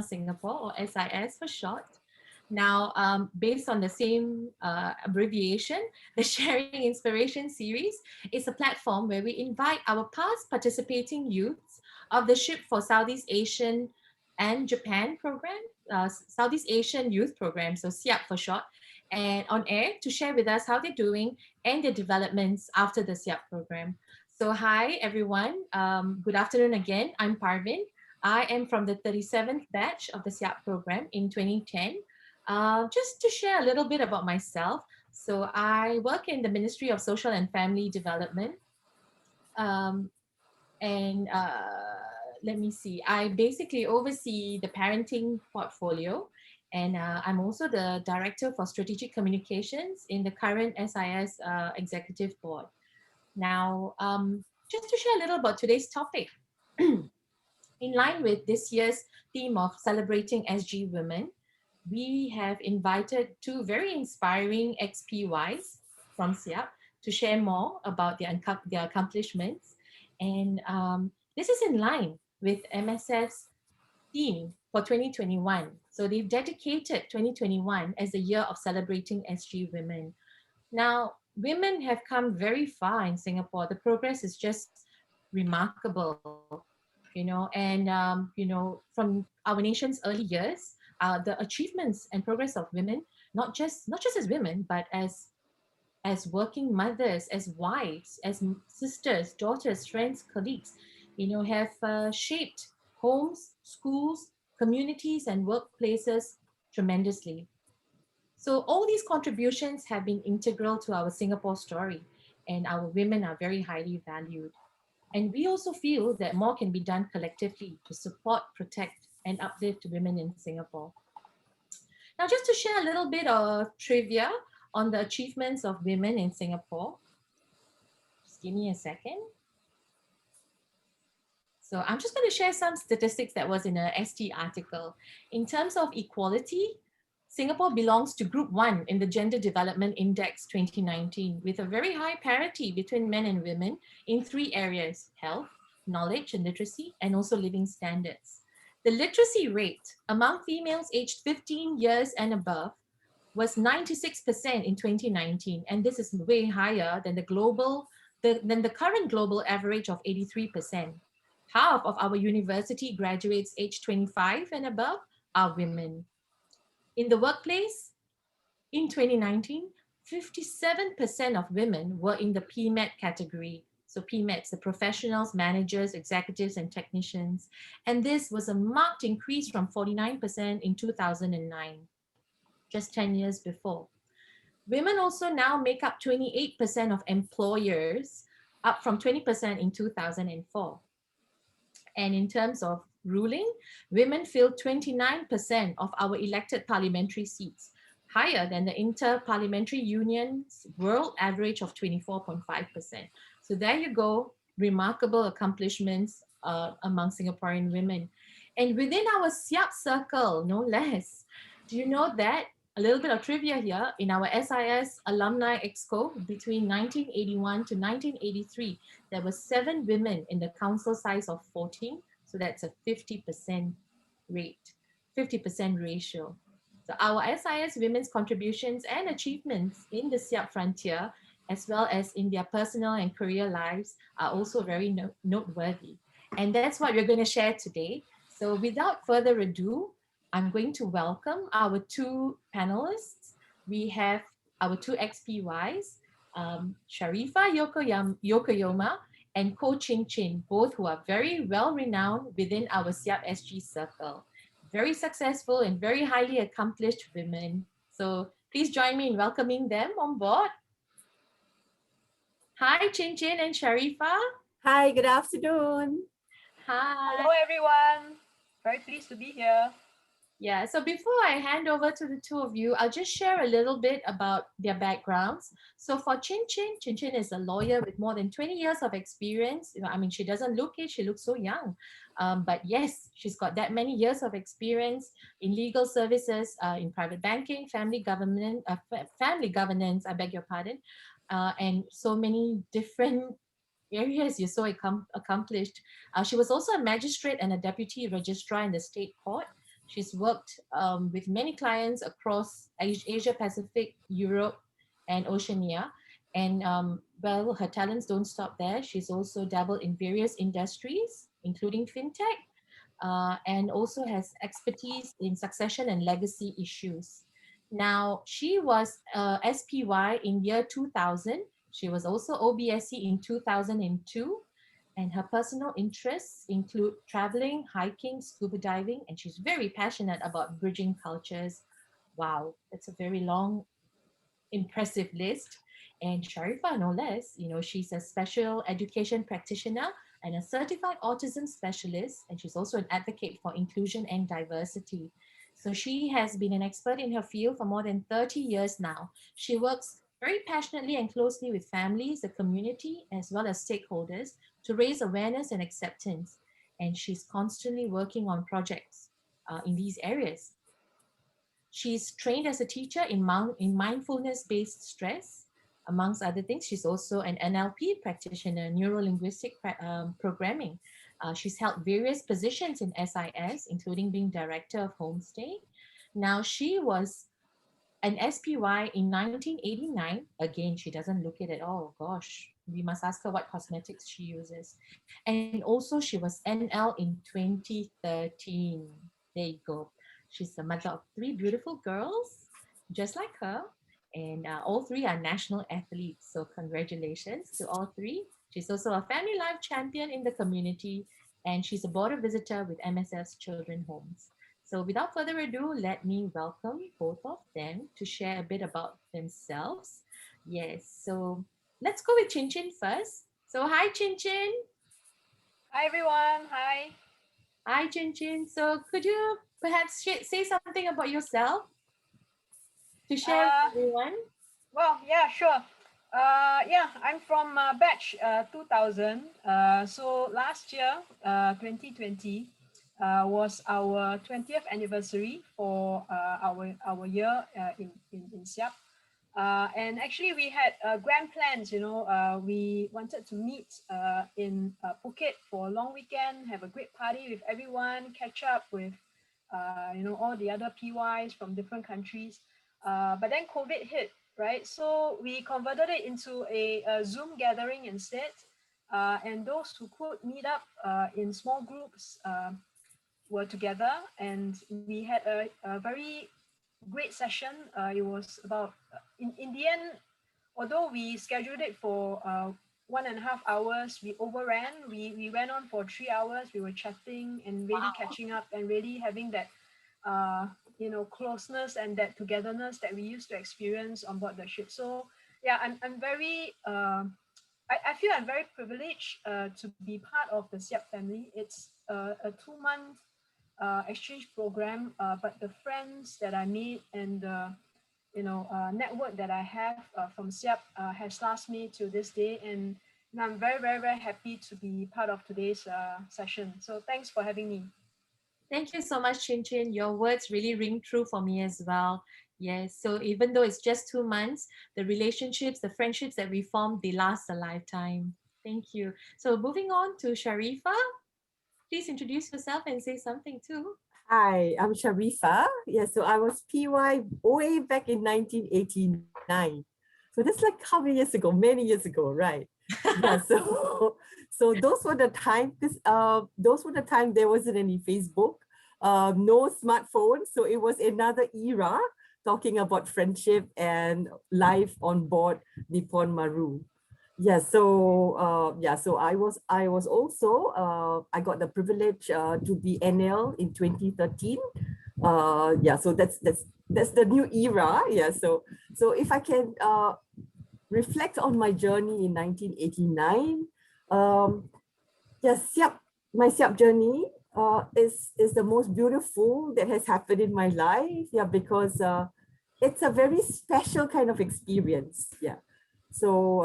Singapore, or SIS for short. Now, based on the same abbreviation, the Sharing Inspiration series is a platform where we invite our past participating youths of the SHIP for Southeast Asian and Japan program, Southeast Asian Youth Program, so SEAYP for short, and on air to share with us how they're doing and their developments after the SEAYP program. So hi, everyone. Good afternoon again. I'm Parveen. I am from the 37th batch of the SEAYP program in 2010. Just to share a little bit about myself. So I work in the Ministry of Social and Family Development. Um, and let me see, I basically oversee the parenting portfolio. And I'm also the Director for Strategic Communications in the current SIS Executive Board. Now, just to share a little about today's topic, in line with this year's theme of celebrating SG women, we have invited two very inspiring ex-PYs from SEAYP to share more about their accomplishments. And this is in line with MSF's theme for 2021. So they've dedicated 2021 as the year of celebrating SG women. Now, women have come very far in Singapore. The progress is just remarkable, from our nation's early years, the achievements and progress of women, not just as women, but as working mothers, as wives, as sisters, daughters, friends, colleagues, have shaped homes, schools, communities, and workplaces tremendously. So all these contributions have been integral to our Singapore story, and our women are very highly valued. And we also feel that more can be done collectively to support, protect, and uplift women in Singapore. Now, just to share a little bit of trivia on the achievements of women in Singapore. Just give me a second. So I'm just going to share some statistics that was in a ST article. In terms of equality, Singapore belongs to Group 1 in the Gender Development Index 2019, with a very high parity between men and women in 3 areas: health, knowledge and literacy, and also living standards. The literacy rate among females aged 15 years and above was 96% in 2019, and this is way higher than the current global average of 83%. Half of our university graduates aged 25 and above are women. In the workplace, in 2019, 57% of women were in the PMET category. So PMETs, the professionals, managers, executives, and technicians. And this was a marked increase from 49% in 2009, just 10 years before. Women also now make up 28% of employers, up from 20% in 2004. And in terms of ruling, women fill 29% of our elected parliamentary seats, higher than the Inter-Parliamentary Union's world average of 24.5%. So there you go, remarkable accomplishments among Singaporean women. And within our SEAYP circle, no less, do you know that, a little bit of trivia here, in our SIS Alumni Exco between 1981 to 1983, there were 7 women in the council size of 14. So that's a 50% rate, 50% ratio. So our SIS women's contributions and achievements in the SEAYP frontier, as well as in their personal and career lives, are also very noteworthy. And that's what we're going to share today. So without further ado, I'm going to welcome our 2 panelists. We have our 2 ex-PYs, Sharifah Yokoyama and Koh Chin Chin, both who are very well renowned within our SEAYP SG circle. Very successful and very highly accomplished women. So please join me in welcoming them on board. Hi, Chin Chin and Sharifah. Hi, good afternoon. Hi. Hello, everyone. Very pleased to be here. Yeah, so before I hand over to the 2 of you, I'll just share a little bit about their backgrounds. So for Chin Chin is a lawyer with more than 20 years of experience. I mean, she doesn't look it, she looks so young. But yes, she's got that many years of experience in legal services, in private banking, family governance, I beg your pardon, and so many different areas. You're so accomplished. She was also a magistrate and a deputy registrar in the state court. She's worked with many clients across Asia Pacific, Europe, and Oceania. And well, her talents don't stop there. She's also dabbled in various industries, including fintech, and also has expertise in succession and legacy issues. Now, she was SPY in year 2000. She was also OBSC in 2002. And her personal interests include traveling, hiking, scuba diving, and she's very passionate about bridging cultures. Wow, that's a very long impressive list. And Sharifah, no less, she's a special education practitioner and a certified autism specialist, and she's also an advocate for inclusion and diversity. So she has been an expert in her field for more than 30 years now. She works very passionately and closely with families, the community, as well as stakeholders to raise awareness and acceptance. And she's constantly working on projects in these areas. She's trained as a teacher in mindfulness-based stress, amongst other things. She's also an NLP practitioner, neuro-linguistic programming. She's held various positions in SIS, including being director of homestay. Now, she was an SPY in 1989. Again, she doesn't look it at all. Gosh, we must ask her what cosmetics she uses. And also, she was NL in 2013. There you go. She's the mother of three beautiful girls, just like her. And all three are national athletes. So, congratulations to all three. She's also a family life champion in the community, and she's a border visitor with MSF's Children Homes. So without further ado, let me welcome both of them to share a bit about themselves. Yes, so let's go with Chin Chin first. So hi, Chin Chin. Hi everyone. Hi. Hi, Chin Chin. So could you perhaps say something about yourself to share with everyone? Well, yeah, sure. Yeah, I'm from batch 2000. So last year, 2020, was our 20th anniversary for our year in SEAYP. And actually, we had grand plans. We wanted to meet in Phuket for a long weekend, have a great party with everyone, catch up with all the other PYs from different countries. But then COVID hit, right? So we converted it into a Zoom gathering instead. And those who could meet up in small groups were together, and we had a very great session. It was about, in the end, although we scheduled it for 1.5 hours, we overran. We went on for 3 hours. We were chatting and really catching up and really having that closeness and that togetherness that we used to experience on board the ship. So yeah, I'm very I feel I'm very privileged to be part of the SEAYP family. It's a 2-month exchange program, but the friends that I meet and the network that I have from SEAYP has lasted me to this day, and I'm very, very, very happy to be part of today's session. So thanks for having me. Thank you so much, Chin Chin. Your words really ring true for me as well. Yes, so even though it's just 2 months, the relationships, the friendships that we form, they last a lifetime. Thank you. So moving on to Sharifah, please introduce yourself and say something too. Hi, I'm Sharifah. Yeah, so I was PY way back in 1989. So that's like how many years ago? Many years ago, right? Yeah, so those were the time. Those were the time there wasn't any Facebook, no smartphone. So it was another era talking about friendship and life on board Nippon Maru. Yeah, so I was also I got the privilege to be NL in 2013. Yeah, so that's the new era. Yeah, so if I can reflect on my journey in 1989, yes, my SEAYP journey is the most beautiful that has happened in my life. Yeah, because it's a very special kind of experience. Yeah. So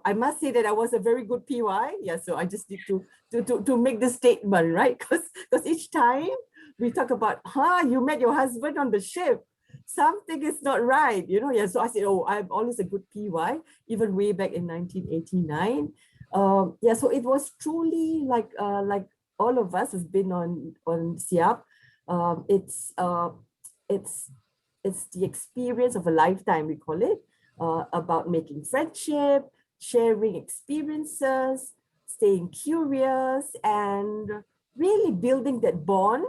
I must say that I was a very good PY. Yeah, so I just need to make the statement, right? Because each time we talk about, you met your husband on the ship, something is not right, Yeah, so I said, oh, I'm always a good PY, even way back in 1989. Yeah, so it was truly like all of us have been on SEAYP. It's it's the experience of a lifetime, we call it, about making friendship, sharing experiences, staying curious, and really building that bond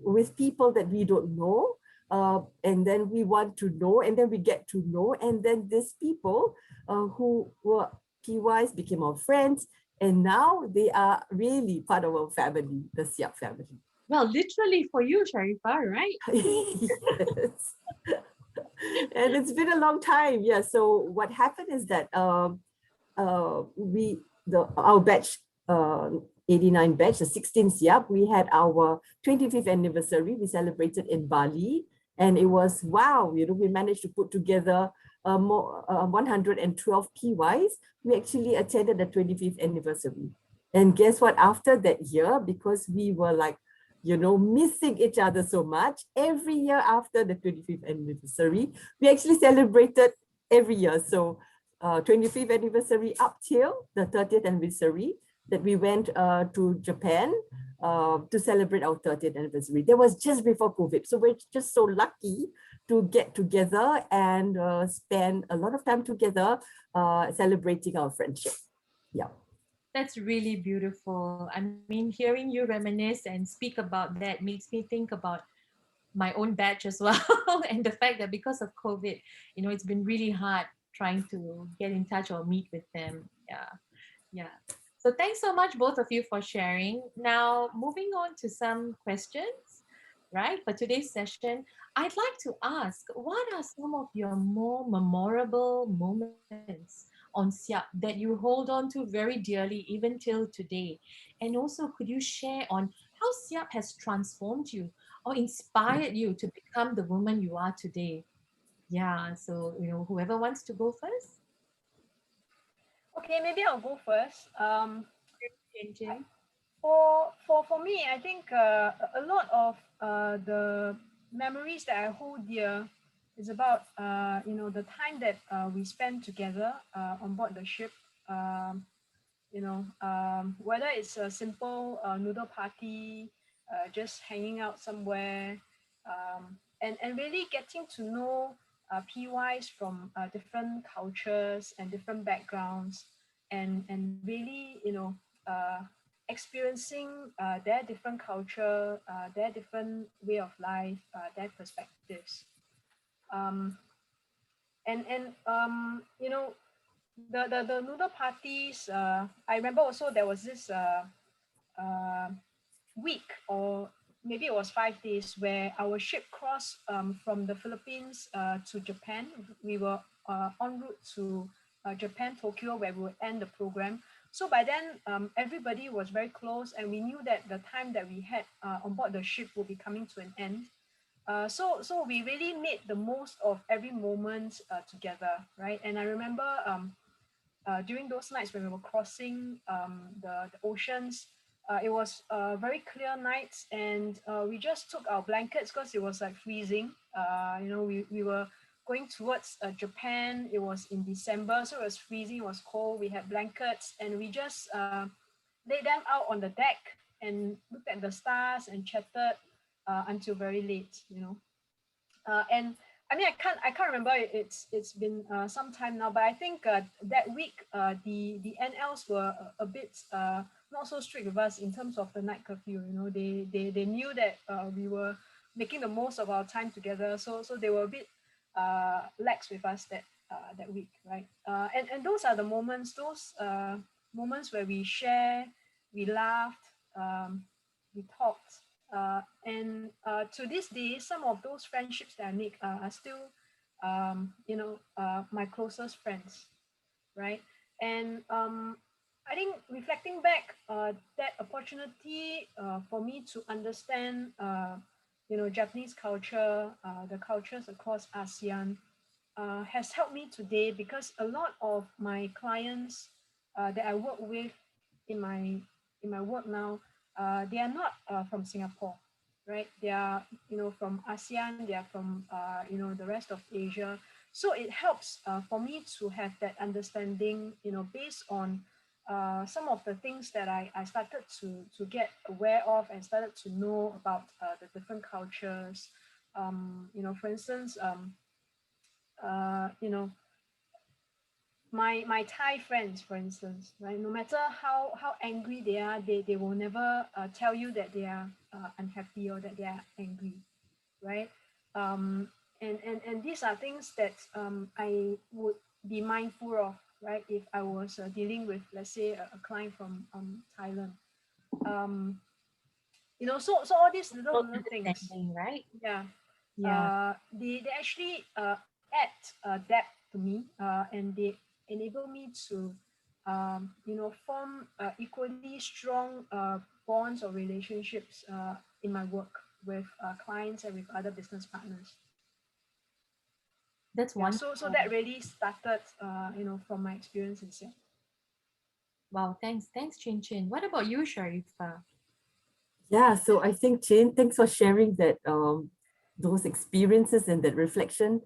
with people that we don't know. And then we want to know, and then we get to know, and then these people who were PYs became our friends, and now they are really part of our family, the SEAYP family. Well, literally for you, Sharifah, right? Yes. And it's been a long time. Yeah. So what happened is that our batch 89 batch, the 16th SEAYP, we had our 25th anniversary. We celebrated in Bali, and it was wow. You know, we managed to put together 112 PYs. We actually attended the 25th anniversary, and guess what? After that year, because we were like, you know, missing each other so much, every year after the 25th anniversary, we actually celebrated every year. So 25th anniversary up till the 30th anniversary that we went to Japan to celebrate our 30th anniversary. That was just before COVID. So we're just so lucky to get together and spend a lot of time together celebrating our friendship. Yeah. That's really beautiful. I mean, hearing you reminisce and speak about that makes me think about my own batch as well. And the fact that because of COVID, you know, it's been really hard trying to get in touch or meet with them. Yeah. Yeah. So thanks so much, both of you, for sharing. Now, moving on to some questions, right? For today's session, I'd like to ask, what are some of your more memorable moments on SEAYP that you hold on to very dearly even till today? And also, could you share on how SEAYP has transformed you or inspired you to become the woman you are today? Yeah, so, you know, whoever wants to go first? Okay, maybe I'll go first. Jin. For me, I think a lot of the memories that I hold dear is about the time that we spend together on board the ship. Um, Whether it's a simple noodle party, just hanging out somewhere, and really getting to know PYs from different cultures and different backgrounds, and really uh, experiencing their different culture, their different way of life, their perspectives. Um, and the noodle parties. I remember also there was this uh, week, or maybe it was 5 days, where our ship crossed from the Philippines to Japan. We were en route to Japan, Tokyo, where we would end the program. So by then, everybody was very close, and we knew that the time that we had on board the ship would be coming to an end. So we really made the most of every moment together, right? And I remember during those nights when we were crossing the oceans, it was very clear nights, and we just took our blankets because it was like freezing. We were going towards Japan. It was in December, so it was freezing, it was cold. We had blankets, and we just laid them out on the deck and looked at the stars and chatted until very late. And I mean, I can't remember. It's been some time now, but I think that week the NLs were a bit not so strict with us in terms of the night curfew. They knew that we were making the most of our time together, so they were a bit lax with us that week, right? And those are the moments, those moments where we share, we laughed, we talked. And to this day, some of those friendships that I make are still, my closest friends, right? And I think reflecting back, that opportunity for me to understand, Japanese culture, the cultures across ASEAN, has helped me today, because a lot of my clients that I work with in my work now, they are not from Singapore, right? They are from ASEAN, they are from the rest of Asia. So it helps for me to have that understanding, based on some of the things that I started to get aware of and started to know about the different cultures. For instance, you know, my Thai friends, for instance, right? No matter how angry they are, they will never tell you that they are unhappy or that they are angry, right? And these are things that I would be mindful of, right? If I was dealing with, let's say, a client from Thailand, um, so all these little things, Understanding, right? yeah, Yeah, they actually add depth to me, and they enable me to form equally strong bonds or relationships in my work with clients and with other business partners. that's Yeah, so wonderful. that really started from my experience in SEAP. Wow, thanks, Chin Chin. What about you, Sharifah? Yeah, so I think Jane, thanks for sharing that those experiences and that reflection.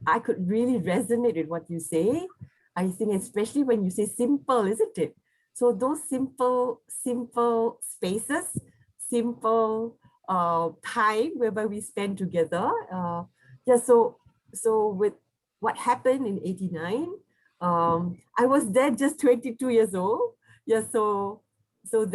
I could really resonate with what you say. I think especially when you say simple, isn't it? So those simple spaces, simple time whereby we spend together. Yeah, so with what happened in 89, I was then just 22 years old. Yeah, so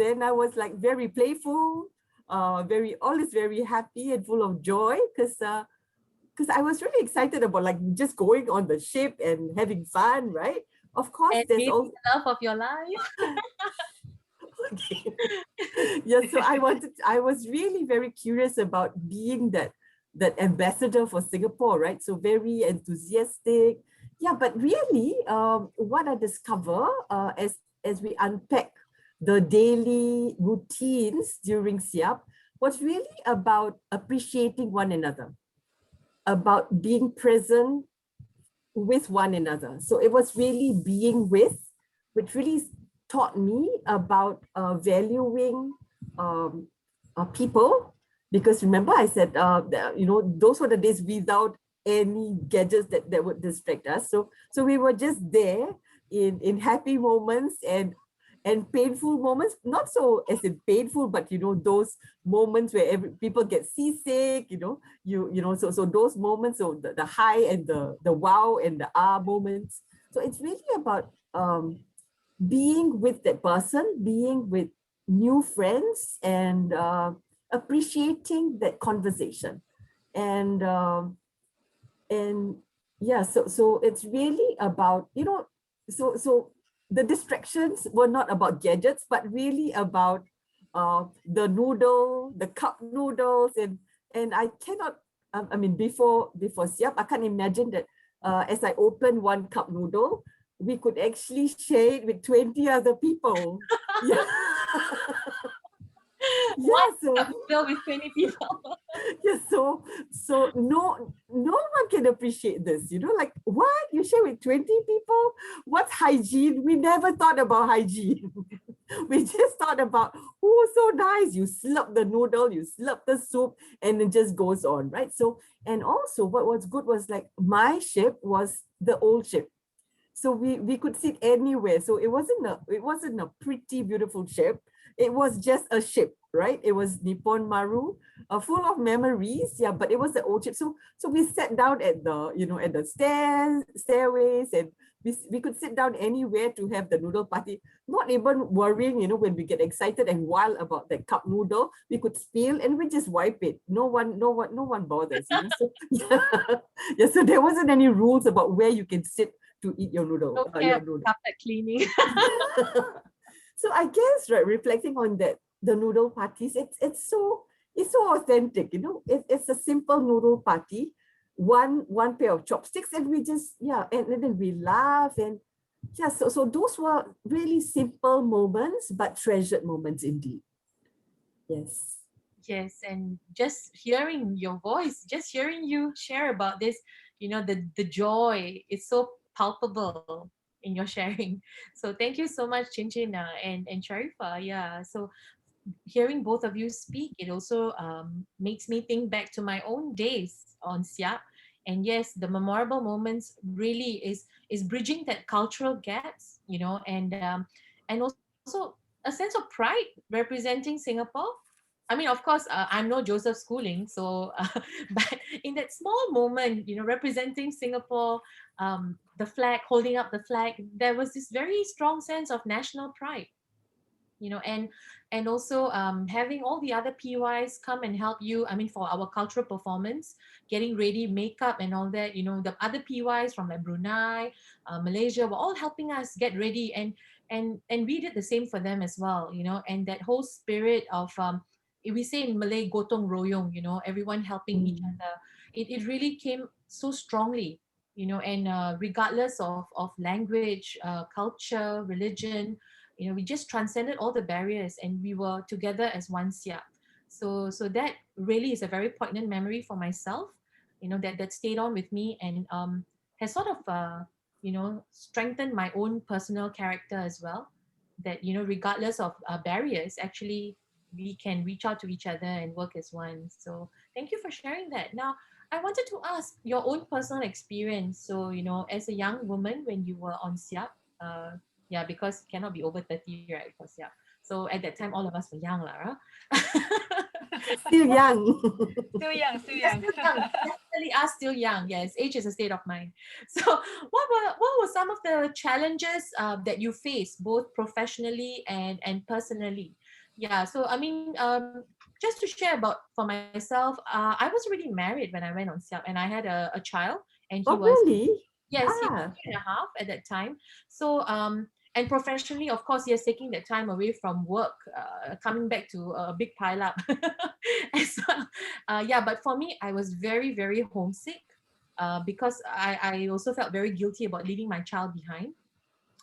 then I was like very playful, very always very happy and full of joy because I was really excited about like just going on the ship and having fun, right? Of course, And there's maybe also the love of your life. okay. Yeah, so I was really very curious about being that ambassador for Singapore, right? So very enthusiastic. Yeah, but really, what I discover as we unpack the daily routines during SIAP was really about appreciating one another, about being present with one another. So it was really being with, which really taught me about valuing um, people. Because remember, I said, those were the days without any gadgets that would distract us. So we were just there in happy moments and painful moments, not so as in painful, but those moments where people get seasick, so those moments, so the high and the wow and the ah moments. So it's really about being with that person, being with new friends, and appreciating that conversation. And and yeah, so it's really about so the distractions were not about gadgets, but really about the cup noodles, and I cannot I mean before siap, I can't imagine that as I open one cup noodle, we could actually share it with 20 other people. Yeah. One Yeah, so cup noodle with 20 people. yeah, so no one can appreciate this, like what you share with 20 people. What's hygiene? We never thought about hygiene. We just thought about, oh, so nice, you slurp the noodle, you slurp the soup, and it just goes on, right? So, and also what was good was like my ship was the old ship, so we could sit anywhere. So it wasn't a pretty beautiful ship. It was just a ship, right? It was Nippon Maru, full of memories. Yeah, but it was the old ship. So we sat down at the stairways, and we could sit down anywhere to have the noodle party, not even worrying, when we get excited and wild about that cup noodle, we could spill and we just wipe it. No one bothers, So yeah, yeah. So there wasn't any rules about where you can sit to eat your noodle. Don't care about carpet cleaning. So I guess, right, reflecting on that, the noodle parties, it's so authentic, it's a simple noodle party, one pair of chopsticks, and we just, yeah, and then we laugh, and yeah, so those were really simple moments, but treasured moments indeed. Yes. Yes, and just hearing your voice, just hearing you share about this, the joy is so palpable in your sharing. So thank you so much, Chin Chin, and Sharifa. Yeah. So hearing both of you speak, it also makes me think back to my own days on Siap. And yes, the memorable moments really is bridging that cultural gaps, and and also a sense of pride representing Singapore. I mean, of course, I'm no Joseph Schooling, so but in that small moment, representing Singapore, the flag, holding up the flag, there was this very strong sense of national pride. And also having all the other PYs come and help you. I mean, for our cultural performance, getting ready, makeup and all that, the other PYs from like Brunei, Malaysia were all helping us get ready, and we did the same for them as well. And that whole spirit of we say in Malay, gotong royong, everyone helping each other. It really came so strongly, and regardless of language, culture, religion, we just transcended all the barriers, and we were together as one SEAYP. So that really is a very poignant memory for myself, that stayed on with me, and has sort of strengthened my own personal character as well. That regardless of barriers, actually we can reach out to each other and work as one. So thank you for sharing that. Now, I wanted to ask your own personal experience. So, as a young woman when you were on SEAYP, yeah, because cannot be over 30, right? Because yeah. So at that time, all of us were young, lah. Still young. Still young, still Yes, young. still young. Definitely are still young. Yes, age is a state of mind. So what were some of the challenges that you faced, both professionally and personally? Yeah. So I mean, just to share about for myself, I was already married when I went on SEAP, and I had a child, and he Oh, was, really? yes, he was Ah, 3.5 at that time. So and professionally, of course, yes, taking that time away from work, coming back to a big pile up as well. Yeah, but for me, I was very, very homesick because I also felt very guilty about leaving my child behind.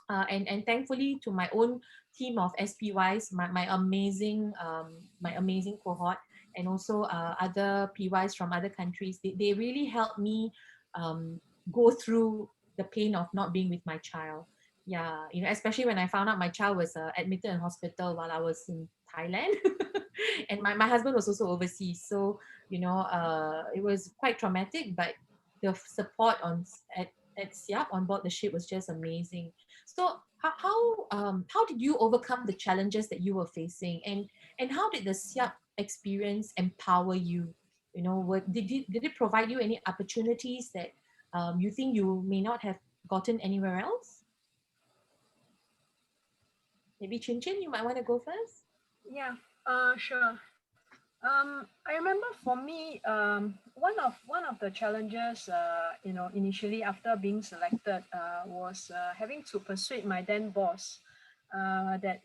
And thankfully to my own team of SPYs, my amazing cohort, and also other PYs from other countries, they really helped me go through the pain of not being with my child. Yeah, especially when I found out my child was admitted in hospital while I was in Thailand. And my husband was also overseas, so it was quite traumatic, but the support at SEAP on board the ship was just amazing. So how did you overcome the challenges that you were facing, and how did the SEAP experience empower you? Did it provide you any opportunities that you think you may not have gotten anywhere else? Maybe Chin Chin, you might want to go first. Yeah, sure. I remember for me, one of the challenges, initially after being selected, was having to persuade my then boss that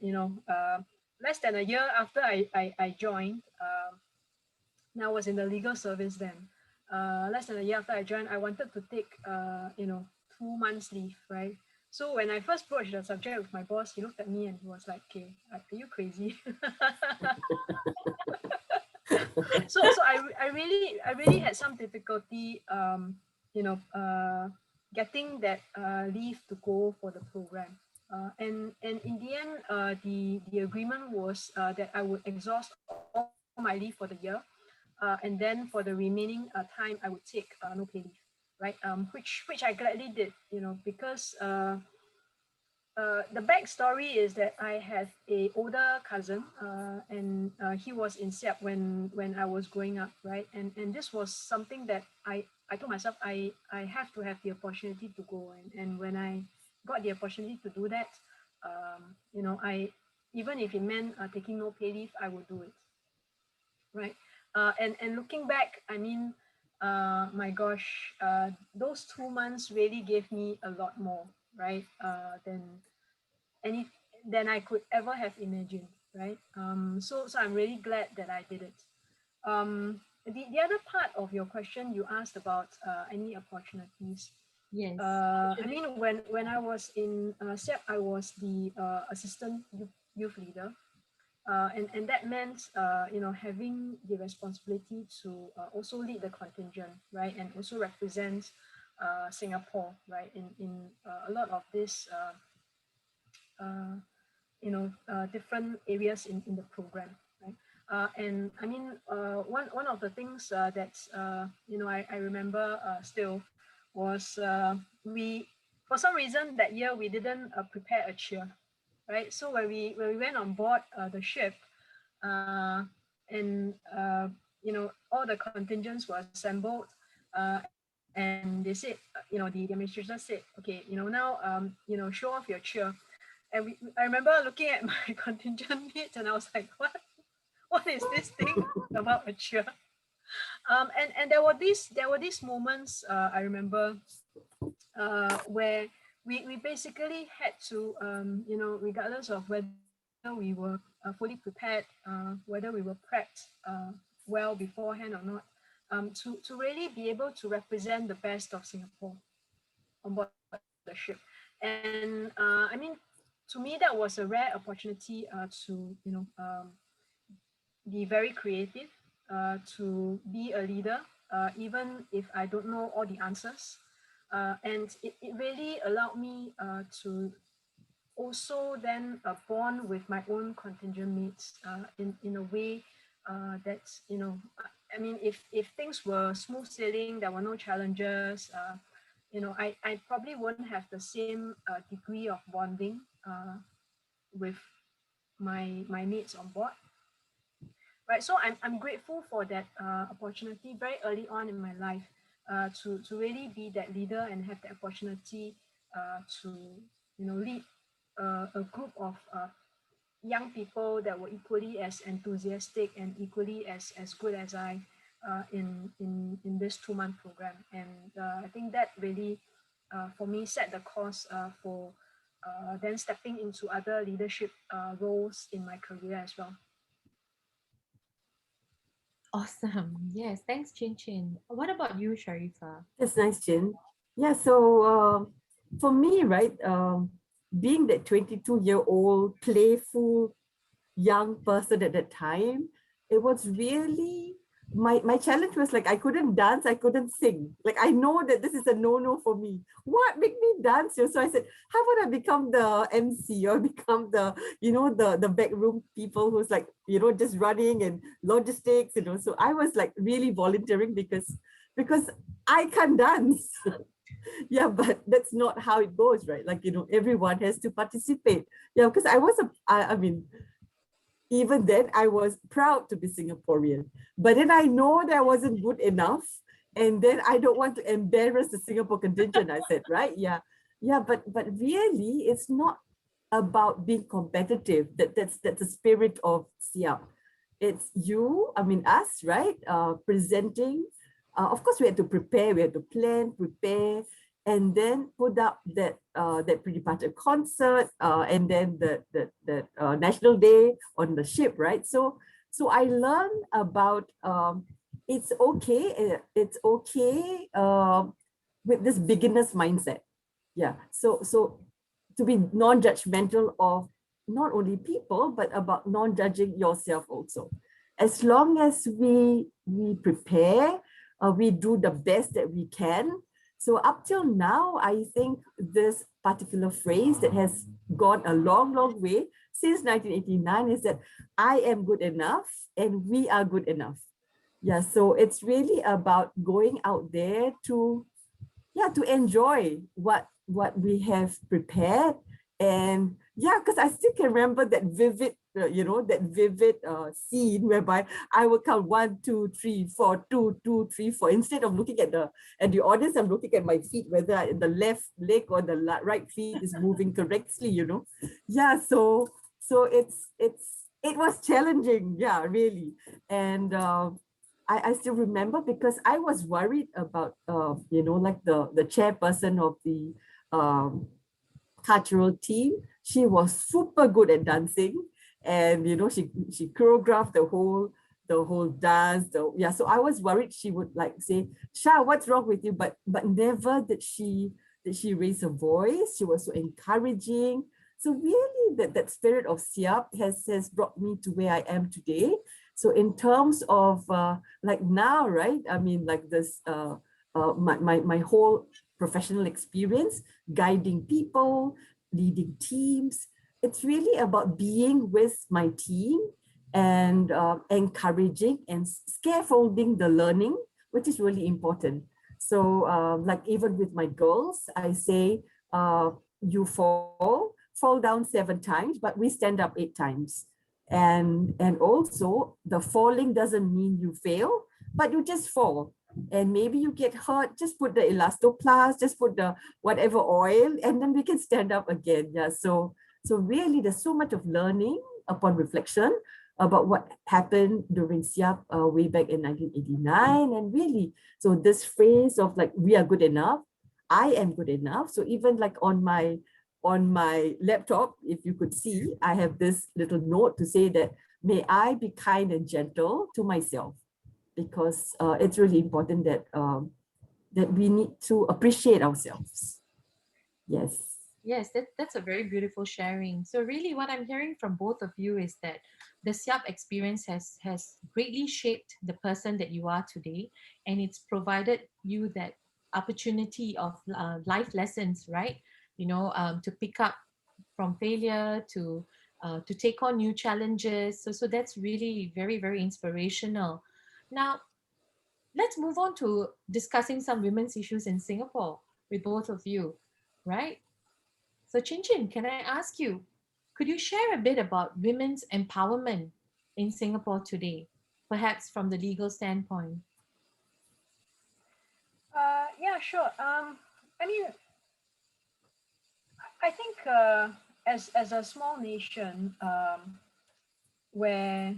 less than a year after I joined, and I was in the legal service then. Less than a year after I joined, I wanted to take 2 months leave, right? So when I first broached the subject with my boss, he looked at me and he was like, "Okay, are you crazy?" So I really had some difficulty getting that leave to go for the program, and in the end the agreement was that I would exhaust all my leave for the year, and then for the remaining time I would take no pay leave, right? Which I gladly did, because the backstory is that I had a older cousin, and he was in SEAP when I was growing up, right? And this was something that I told myself I have to have the opportunity to go, and when I got the opportunity to do that, I, even if it meant taking no pay leave, I would do it, right? And looking back, I mean, my gosh, those 2 months really gave me a lot more, right? Any than I could ever have imagined, right? So I'm really glad that I did it. The other part of your question, you asked about any opportunities. Yes. I mean, when I was in SEP, I was the assistant youth leader. And that meant, having the responsibility to also lead the contingent, right? And also represent Singapore, right? In a lot of this, different areas in the program, right? And I mean, one of the things that I remember still was we, for some reason that year we didn't prepare a cheer, right? So when we went on board the ship, and you know, all the contingents were assembled, and they said, you know, the administrator said, okay, you know, now you know, show off your cheer. And I remember looking at my contingent mates, and I was like, what is this thing about a cheer? And there were these moments, I remember, where we basically had to, you know, regardless of whether we were fully prepared, whether we were prepped well beforehand or not, to really be able to represent the best of Singapore on board the ship. And I mean, to me, that was a rare opportunity to, you know, be very creative, to be a leader, even if I don't know all the answers. And it really allowed me to also then bond with my own contingent mates in a way that, you know, I mean, if things were smooth sailing, there were no challenges, you know, I probably wouldn't have the same degree of bonding with my mates on board. Right, so I'm grateful for that opportunity very early on in my life, to really be that leader and have the opportunity to, you know, lead a group of young people that were equally as enthusiastic and equally as good as I, in this 2-month program. And I think that really for me set the course for then stepping into other leadership roles in my career as well. Awesome. Yes, thanks, Chin Chin. What about you, Sharifah? That's nice, Jin. Yeah, so for me, right, being that 22-year-old playful young person at that time, it was really my challenge was like I couldn't dance, I couldn't sing. Like I know that this is a no-no for me. What make me dance? So I said, how would I become the MC or become the, you know, the backroom people who's like, you know, just running and logistics, you know. So I was like really volunteering because I can't dance. Yeah, but that's not how it goes, right? Like, you know, everyone has to participate. Yeah, because I mean, even then I was proud to be Singaporean, but then I know that I wasn't good enough, and then I don't want to embarrass the Singapore contingent. I said, right, yeah, but really, it's not about being competitive. That's the spirit of SEAYP. It's you, I mean us, right? Presenting. Of course, we had to prepare, we had to plan, prepare, and then put up that pre-departure concert, and then the National Day on the ship, right? So I learned about it's okay with this beginner's mindset. Yeah. So to be non-judgmental of not only people but about non-judging yourself also. As long as we prepare, we do the best that we can. So up till now, I think this particular phrase that has gone a long way since 1989 is that I am good enough and we are good enough. Yeah, so it's really about going out there to enjoy what we have prepared. And yeah, because I still can remember that vivid scene whereby I will count 1 2 3 4 2 2 3 4 instead of looking at the audience. I'm looking at my feet, whether the left leg or the right feet is moving correctly, you know. Yeah, so it was challenging, yeah, really. And I still remember because I was worried about, like the chairperson of the cultural team. She was super good at dancing, and she choreographed the whole dance. So I was worried she would like say, "Shah, what's wrong with you?" But never did she raise her voice. She was so encouraging. So really, that spirit of SEAYP has brought me to where I am today. So in terms of like now, right? I mean, like this, my whole professional experience, guiding people, leading teams. It's really about being with my team and encouraging and scaffolding the learning, which is really important. So like even with my girls, I say, you fall, fall down 7 times, but we stand up 8 times. And also the falling doesn't mean you fail, but you just fall. And maybe you get hurt, just put the elastoplast, just put the whatever oil, and then we can stand up again. Yeah. So really there's so much of learning upon reflection about what happened during SEAYP way back in 1989. And really, so this phrase of like, we are good enough, I am good enough. So even like on my laptop, if you could see, I have this little note to say that, may I be kind and gentle to myself, because it's really important that that we need to appreciate ourselves. Yes. Yes, that's a very beautiful sharing. So really what I'm hearing from both of you is that the SEAYP experience has greatly shaped the person that you are today, and it's provided you that opportunity of life lessons, right? To pick up from failure, to take on new challenges. So that's really very, very inspirational. Now, let's move on to discussing some women's issues in Singapore with both of you, right? So, Chin Chin, can I ask you, could you share a bit about women's empowerment in Singapore today, perhaps from the legal standpoint? Yeah, sure. I mean, I think as a small nation, where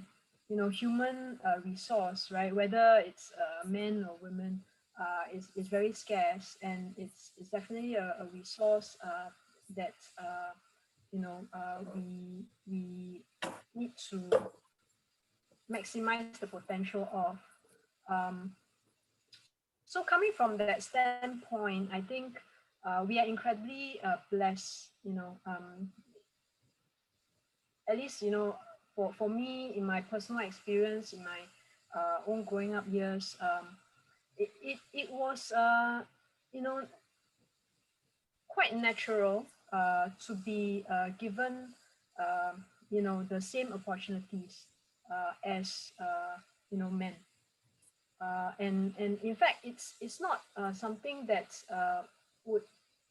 human resource, right, whether it's men or women, is very scarce, and it's definitely a resource that we need to maximize the potential of. Um, so coming from that standpoint, I think we are incredibly blessed, at least, for me, in my personal experience, in my own growing up years, it was, you know, quite natural to be given, the same opportunities as, men. And in fact, it's not something that would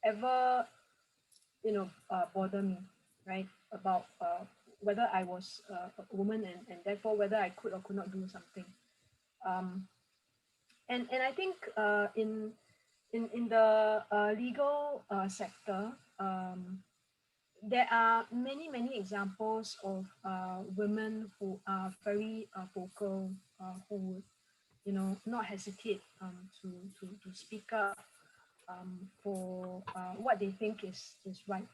ever, bother me, right? About whether I was a woman, and therefore whether I could or could not do something. Um, and I think in the legal sector, there are many examples of women who are very vocal, who would not hesitate to speak up for what they think is right,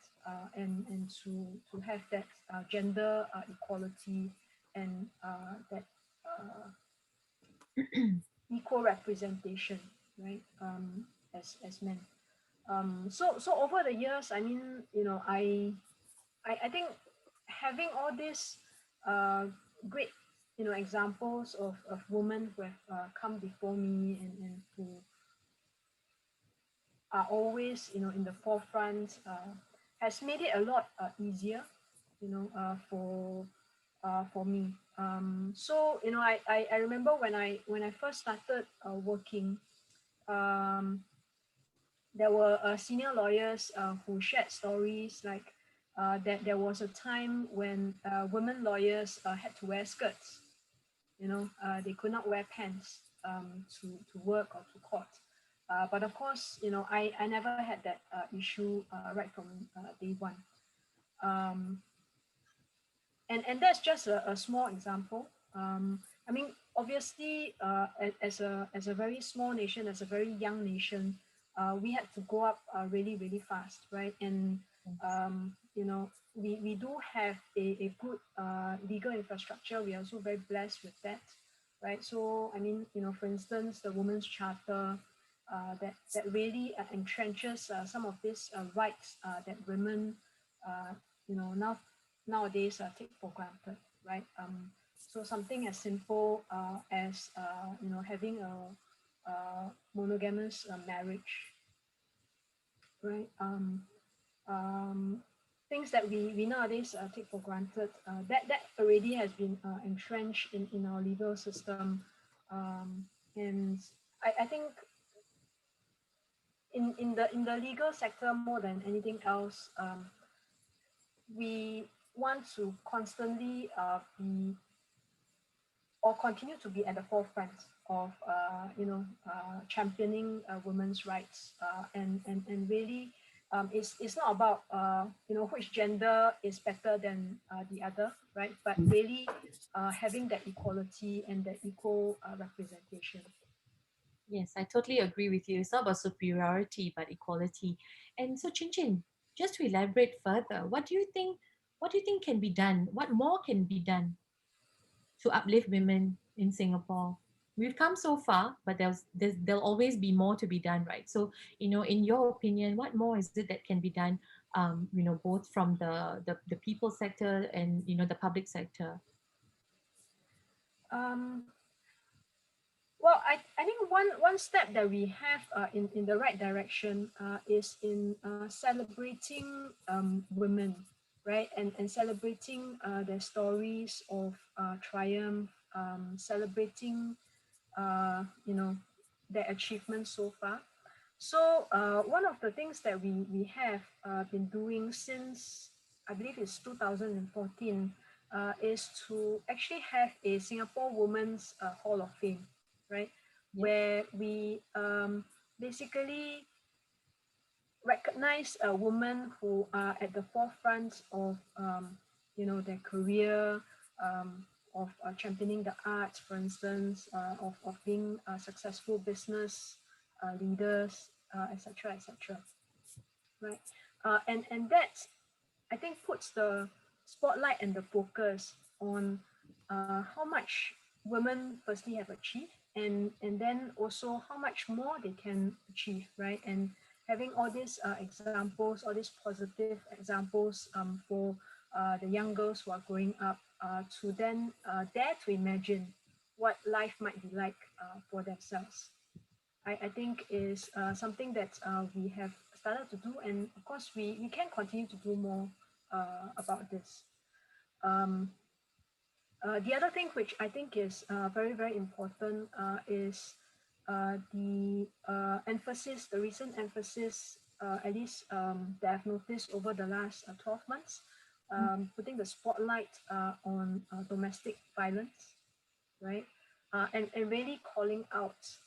and to have that gender equality, and that equal representation, right? As men. So over the years, I mean, I think having all these great examples of women who have come before me, and who are always in the forefront, has made it a lot easier, for me. So I remember when I first started working, there were senior lawyers who shared stories like that there was a time when women lawyers had to wear skirts. They could not wear pants to work or to court. But of course, I never had that issue right from day one. And that's just a small example. I mean, obviously, as a very small nation, as a very young nation, we had to go up really fast, right? And we do have a good legal infrastructure. We are also very blessed with that, right? So I mean, for instance, the Women's Charter that really entrenches some of these rights that women, nowadays take for granted, right? So something as simple as having a monogamous marriage, right? Things that we nowadays take for granted, that already has been entrenched in our legal system, and I think in the legal sector, more than anything else, we want to constantly be or continue to be at the forefront of championing women's rights, and really it's not about which gender is better than the other, right? But really having that equality and that equal representation. Yes, I totally agree with you. It's not about superiority, but equality. And so, Chin Chin, just to elaborate further, what do you think? What do you think can be done? What more can be done to uplift women in Singapore? We've come so far, but there'll always be more to be done, right? So, in your opinion, what more is it that can be done? Both from the people sector and the public sector. Well, I think one step that we have in the right direction is in celebrating women, right? And celebrating their stories of triumph, celebrating, their achievements so far. So one of the things that we have been doing since, I believe it's 2014, is to actually have a Singapore Women's Hall of Fame, right? Yeah. Where we basically recognize women who are at the forefront of their career, of championing the arts, for instance, of being successful business leaders, etc., etc. Right, and that, I think, puts the spotlight and the focus on how much women firstly have achieved, and then also how much more they can achieve, right? And having all these examples, all these positive examples for the young girls who are growing up to then dare to imagine what life might be like for themselves. I think is something that we have started to do, and of course we can continue to do more about this. Um, the other thing which I think is very, very important is the recent emphasis, at least that I've noticed over the last 12 months, putting the spotlight on domestic violence, right? And really calling out,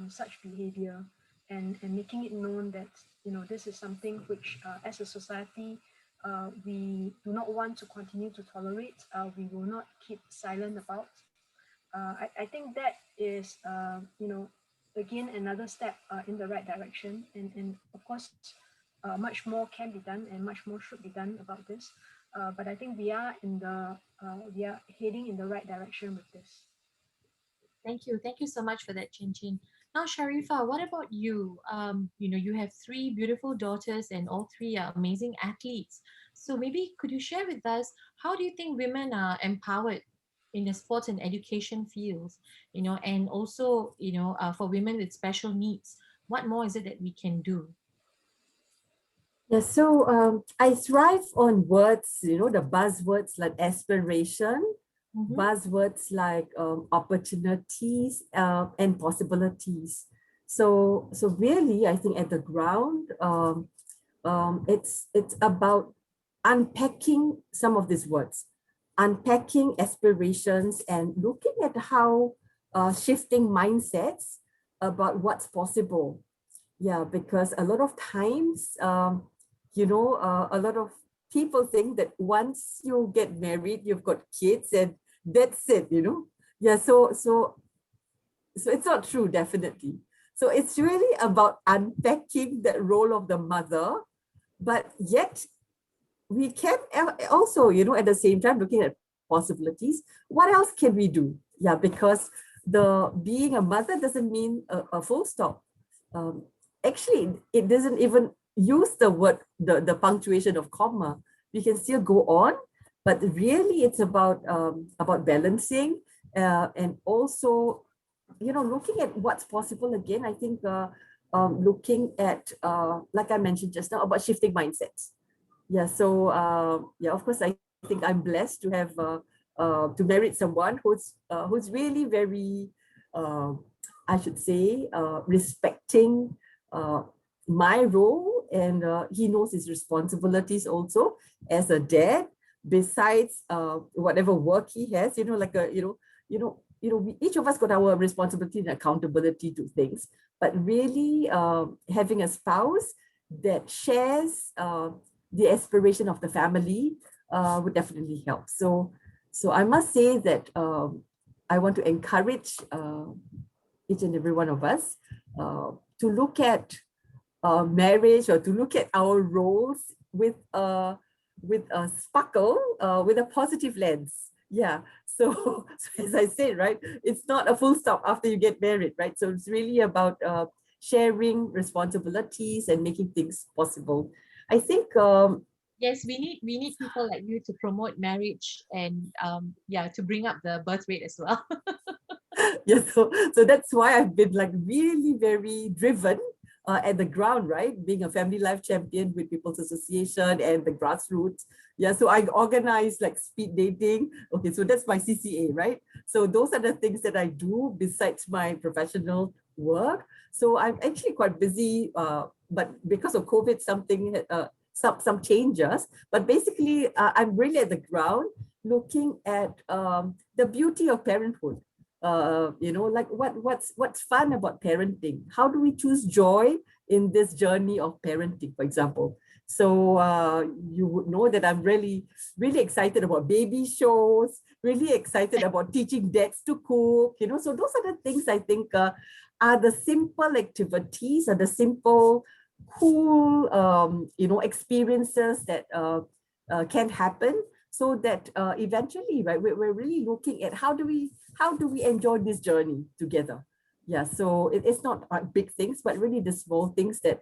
such behavior, and making it known that, this is something which, as a society, we do not want to continue to tolerate. We will not keep silent about. I think that is, again, another step in the right direction. And of course, much more can be done and much more should be done about this. But I think we are heading in the right direction with this. Thank you. Thank you so much for that, Chin Chin. Now, Sharifah, what about you? You have three beautiful daughters and all three are amazing athletes. So maybe could you share with us, how do you think women are empowered in the sports and education fields, and also, for women with special needs, what more is it that we can do? Yeah, so I thrive on words, the buzzwords like aspiration, buzzwords like opportunities and possibilities. So really, I think at the ground, it's about unpacking some of these words, unpacking aspirations, and looking at how shifting mindsets about what's possible. Yeah, because a lot of times, a lot of people think that once you get married, you've got kids, and that's it. Yeah, so it's not true, definitely. So it's really about unpacking that role of the mother, but yet we can also, at the same time, looking at possibilities. What else can we do? Yeah, because the being a mother doesn't mean a full stop. Actually, it doesn't even use the word, the punctuation of comma. We can still go on, but really it's about balancing and also, looking at what's possible again. I think looking at, like I mentioned just now, about shifting mindsets. Yeah, so of course, I think I'm blessed to have to marry someone who's really very, I should say, respecting my role and he knows his responsibilities also as a dad, besides whatever work he has, like each of us got our responsibility and accountability to things, but really having a spouse that shares the aspiration of the family would definitely help. So I must say that I want to encourage each and every one of us to look at marriage, or to look at our roles with a sparkle, with a positive lens. Yeah. So as I said, right, it's not a full stop after you get married, right? So it's really about sharing responsibilities and making things possible. I think Yes, we need people like you to promote marriage and yeah, to bring up the birth rate as well. yeah, so that's why I've been like really very driven at the ground, right? Being a family life champion with People's Association and the grassroots. Yeah, so I organize like speed dating. Okay, so that's my CCA, right? So those are the things that I do besides my professional work. So I'm actually quite busy, but because of COVID, some changes. But basically, I'm really at the ground looking at the beauty of parenthood. Like what's fun about parenting? How do we choose joy in this journey of parenting, for example? So you would know that I'm really, really excited about baby shows, really excited about teaching dads to cook, so those are the things I think are the simple activities, are the simple, cool, experiences that can happen, so that eventually, right, we're really looking at how do we enjoy this journey together. Yeah, so it's not big things, but really the small things that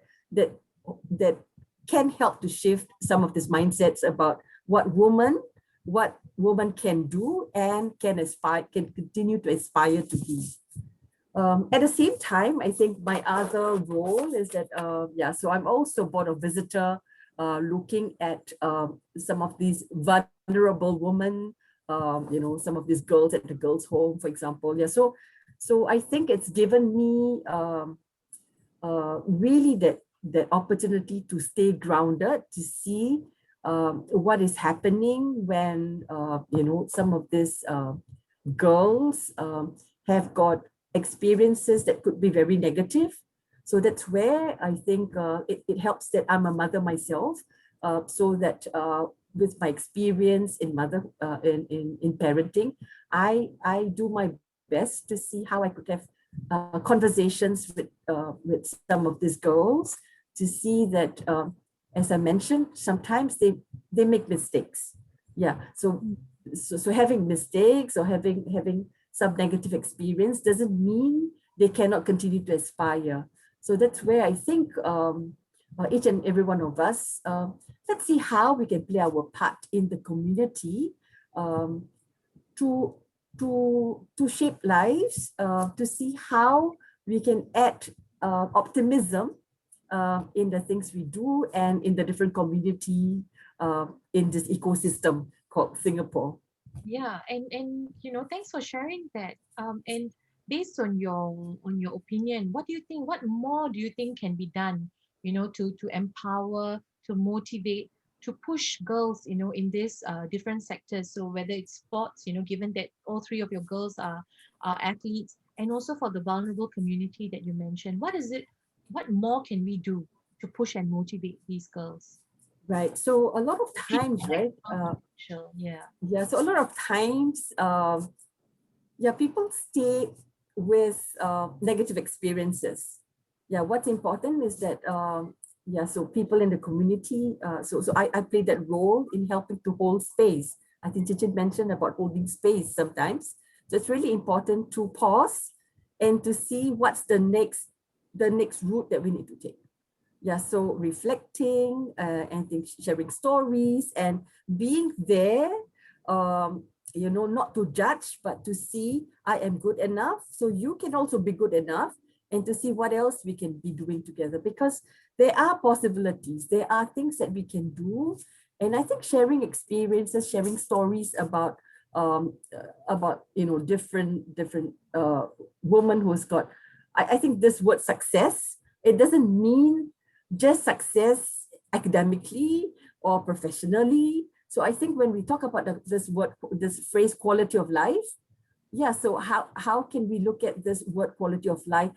can help to shift some of these mindsets about what woman can do and can continue to aspire to be. At the same time, I think my other role is that, so I'm also board of visitor, looking at some of these vulnerable women, some of these girls at the girls' home, for example. Yeah, so I think it's given me really that opportunity to stay grounded, to see what is happening when some of these girls have got experiences that could be very negative. So that's where I think it helps that I'm a mother myself, so that with my experience in in parenting, I do my best to see how I could have conversations with some of these girls, to see that, as I mentioned, sometimes they make mistakes. Yeah, so having mistakes or having some negative experience doesn't mean they cannot continue to aspire. So that's where I think each and every one of us, let's see how we can play our part in the community, to shape lives, to see how we can add optimism in the things we do and in the different community in this ecosystem called Singapore. Yeah, and thanks for sharing that. And based on your opinion, what do you think? What more do you think can be done? To empower, to motivate, to push girls, in these different sectors. So whether it's sports, given that all three of your girls are athletes, and also for the vulnerable community that you mentioned, what is it? What more can we do to push and motivate these girls? Right. So a lot of times, right? Sure. Yeah. Yeah. So a lot of times, people stay with negative experiences. Yeah. What's important is that, so people in the community. So I play that role in helping to hold space. I think Chin mentioned about holding space sometimes. So it's really important to pause and to see what's the next route that we need to take. Yeah, so reflecting and sharing stories and being there, not to judge, but to see I am good enough, so you can also be good enough, and to see what else we can be doing together, because there are possibilities, there are things that we can do. And I think sharing experiences, sharing stories about different women who's got, I think this word success, it doesn't mean just success academically or professionally. So I think when we talk about this phrase quality of life, yeah, so how can we look at this word quality of life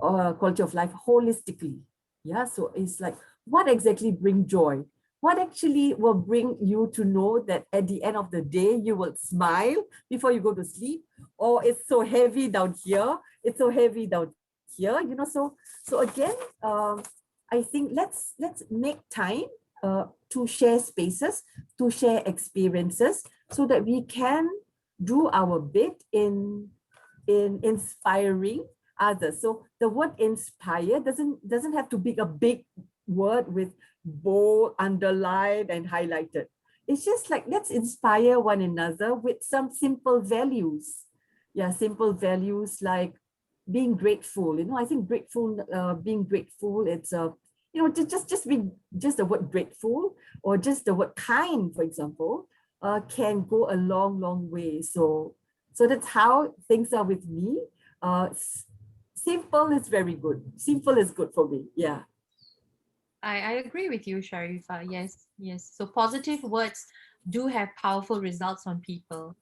holistically? Yeah, so it's like, what exactly bring joy? What actually will bring you to know that at the end of the day, you will smile before you go to sleep? Or it's so heavy down here, it's so heavy down here, you know? So again, I think let's make time to share spaces, to share experiences, so that we can do our bit in inspiring others. So the word inspire doesn't have to be a big word with bold, underlined, and highlighted. It's just like, let's inspire one another with some simple values. Yeah, simple values like being grateful. You know, I think being grateful, it's a, you know, just being, just the word grateful or just the word kind, for example, can go a long way. So that's how things are with me. Simple is very good. Simple is good for me. Yeah. I agree with you, Sharifah. Yes, yes. So positive words do have powerful results on people.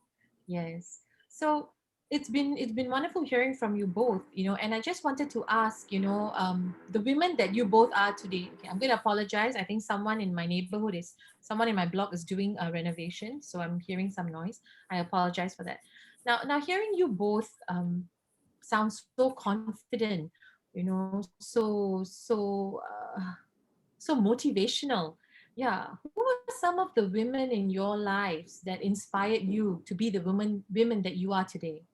Yes. So it's been wonderful hearing from you both, and I just wanted to ask, the women that you both are today. Okay, I'm going to apologize. I think someone in my block is doing a renovation, so I'm hearing some noise. I apologize for that. Now hearing you both sound so confident, so motivational. Yeah. Who are some of the women in your lives that inspired you to be the women that you are today?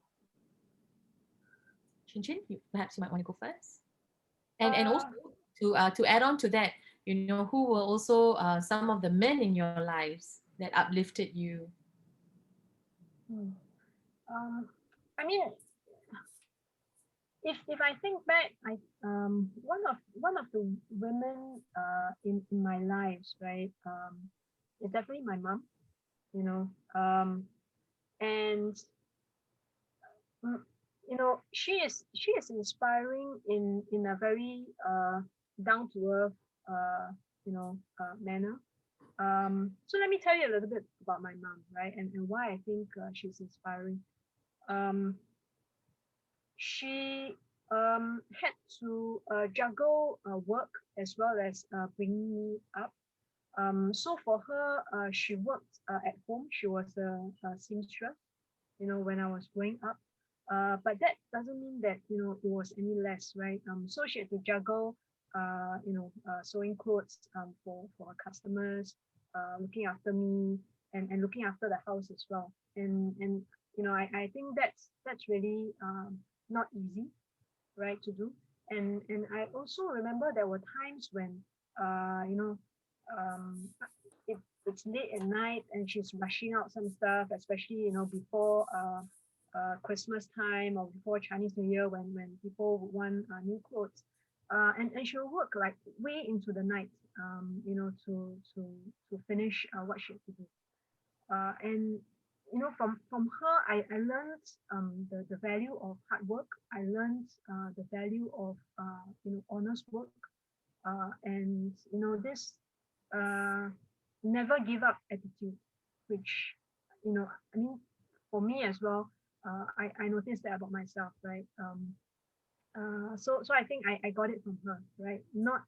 Chin Chin, perhaps you might want to go first. And also Uh, to add on to that, who were also some of the men in your lives that uplifted you? hmm. um, I mean, if I think back, one of the women in my lives, right, is definitely my mom. You know, and mm, she is inspiring in a very down to earth manner. So let me tell you a little bit about my mom, right, and why I think she's inspiring. Um, she had to juggle work as well as bringing me up. So for her, she worked at home. She was a seamstress, when I was growing up. But that doesn't mean that it was any less, right? So she had to juggle, sewing clothes for her customers, looking after me, and looking after the house as well. And I think that's really not easy, right, to do. And I also remember there were times when um it, it's late at night and she's rushing out some stuff, especially before Christmas time or before Chinese New Year, when people would want new clothes. And she'll work like way into the night, to finish what she had to do. And from her, I learned the value of hard work. I learned the value of honest work, and this uh, never give up attitude, which I mean, for me as well. I noticed that about myself, right? So I think I got it from her, right? Not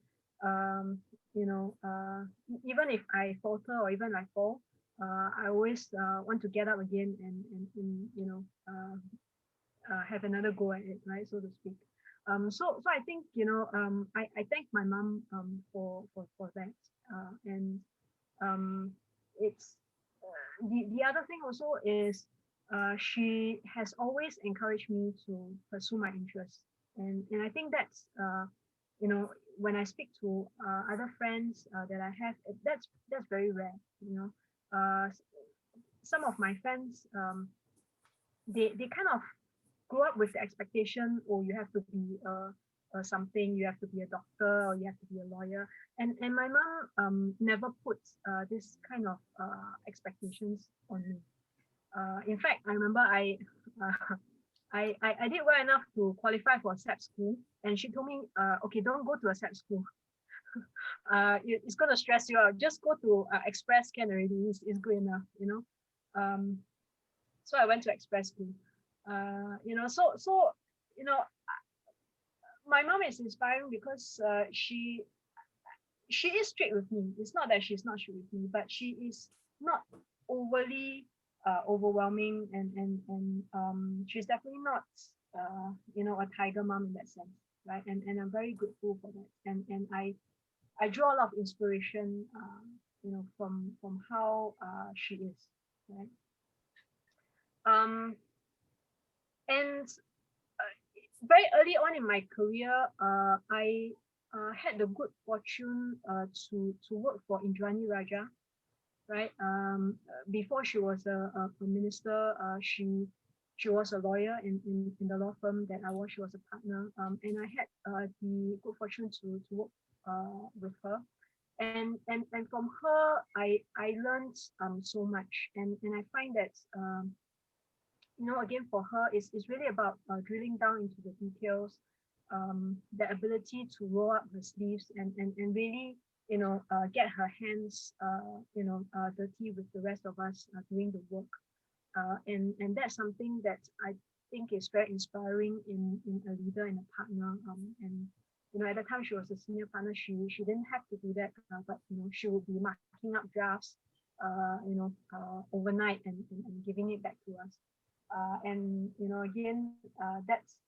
um, even if I falter or even I fall, I always want to get up again and have another go at it, right, so to speak. So I think I thank my mom for that, and um, it's the other thing also is she has always encouraged me to pursue my interests, and I think that's when I speak to other friends that I have, that's very rare. Some of my friends, they kind of grow up with the expectation, oh, you have to be something, you have to be a doctor or you have to be a lawyer, and my mom never puts this kind of expectations on me. In fact, I remember uh, I did well enough to qualify for a SAP school, and she told me, okay, don't go to a SAP school. it's going to stress you out. Just go to express can already. It's good enough, you know. So I went to express school. You know, so you know, my mom is inspiring because she is strict with me. It's not that she's not strict with me, but she is not overly overwhelming, and she's definitely not you know, a tiger mom in that sense, right? And I'm very grateful for that. And I draw a lot of inspiration, you know, from how she is, right? And very early on in my career, I had the good fortune to work for Indrani Raja, right? Before she was a minister, she was a lawyer in the law firm that I was. She was a partner, and I had the good fortune to work with her, and from her I learned so much, and I find that you know, again, for her is really about drilling down into the details, the ability to roll up her sleeves and really, you know, get her hands you know, dirty with the rest of us doing the work, and that's something that I think is very inspiring in a leader and a partner, and you know, at the time she was a senior partner, she didn't have to do that, but you know, she would be marking up drafts you know, overnight and giving it back to us. And you know, again,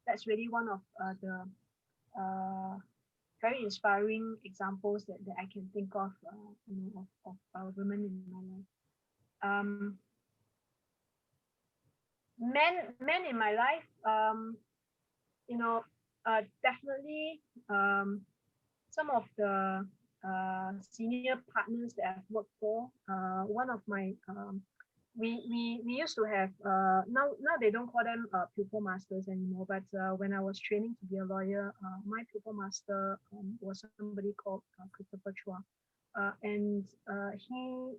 that's really one of the very inspiring examples that I can think of, you know, of women in my life. Men in my life, you know, definitely some of the senior partners that I've worked for. One of my we used to have now they don't call them pupil masters anymore, but when I was training to be a lawyer, my pupil master was somebody called Christopher Chua, and he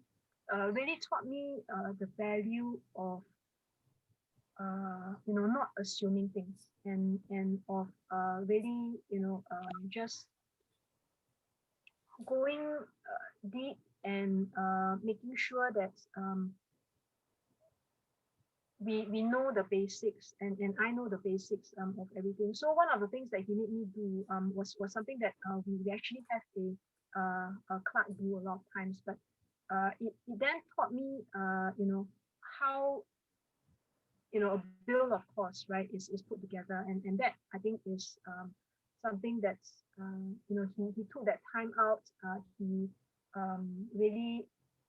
really taught me the value of you know, not assuming things, and of really, you know, just going deep and making sure that we know the basics, and I know the basics of everything. So one of the things that he made me do was something that we actually have a clerk do a lot of times, but it then taught me you know, how, you know, a bill of costs, right, is put together, and that I think is something that's you know, he took that time out, he really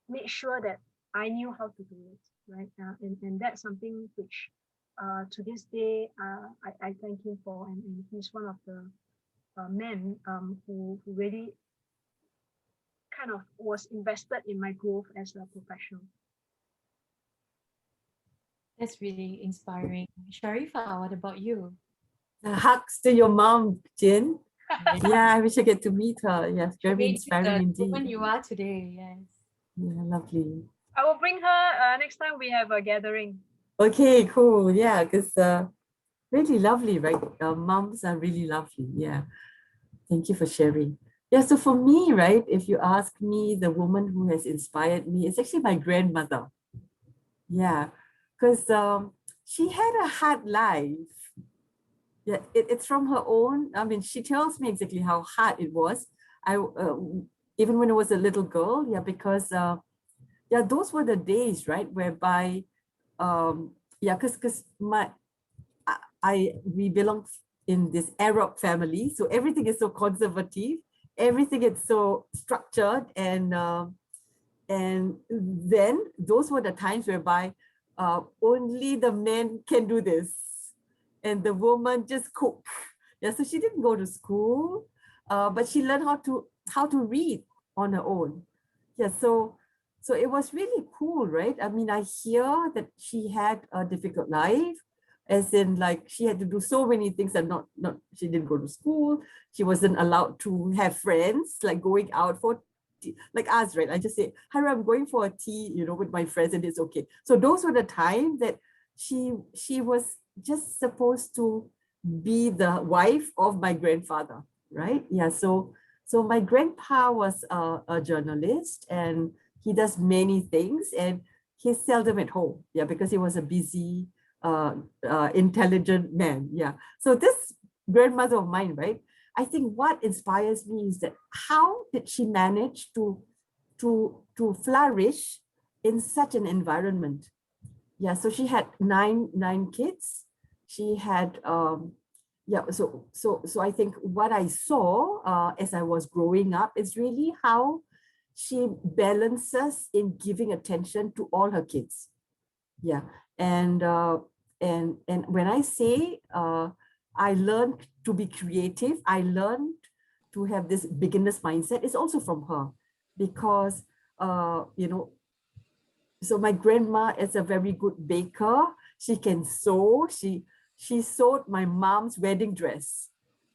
made sure that I knew how to do it, right, and that's something which to this day I thank him for, and he's one of the men who really kind of was invested in my growth as a professional. That's really inspiring. Sharifah, what about you? Hugs to your mom, Jin. Yeah, I wish I get to meet her. Yes, very inspiring the woman indeed. you are today, yes. Yeah, lovely. I will bring her next time we have a gathering. Okay, cool. Yeah, because really lovely, right? Moms are really lovely. Yeah. Thank you for sharing. Yeah, so for me, right, if you ask me the woman who has inspired me, it's actually my grandmother. Yeah, because she had a hard life. Yeah, it's from her own. I mean, she tells me exactly how hard it was. Even when I was a little girl, yeah, because yeah, those were the days, right, whereby yeah, because we belong in this Arab family, so everything is so conservative, everything is so structured, and then those were the times whereby only the men can do this, and the woman just cook. Yeah, so she didn't go to school, but she learned how to read on her own. Yeah, so it was really cool, right? I mean, I hear that she had a difficult life, as in like she had to do so many things, and not she didn't go to school. She wasn't allowed to have friends, like going out for tea, like us, right? I just say, Hara, I'm going for a tea, you know, with my friends, and it's okay. So those were the times that she was just supposed to be the wife of my grandfather, right? Yeah, so So my grandpa was a journalist, and he does many things, and he's seldom at home. Yeah, because he was a busy, intelligent man. Yeah. So this grandmother of mine, right? I think what inspires me is that how did she manage to flourish in such an environment? Yeah, so she had nine kids. She had yeah, so I think what I saw as I was growing up is really how she balances in giving attention to all her kids. Yeah, and and when I say I learned to be creative, I learned to have this beginner's mindset. It's also from her, because you know, so my grandma is a very good baker. She can sew. She sewed my mom's wedding dress.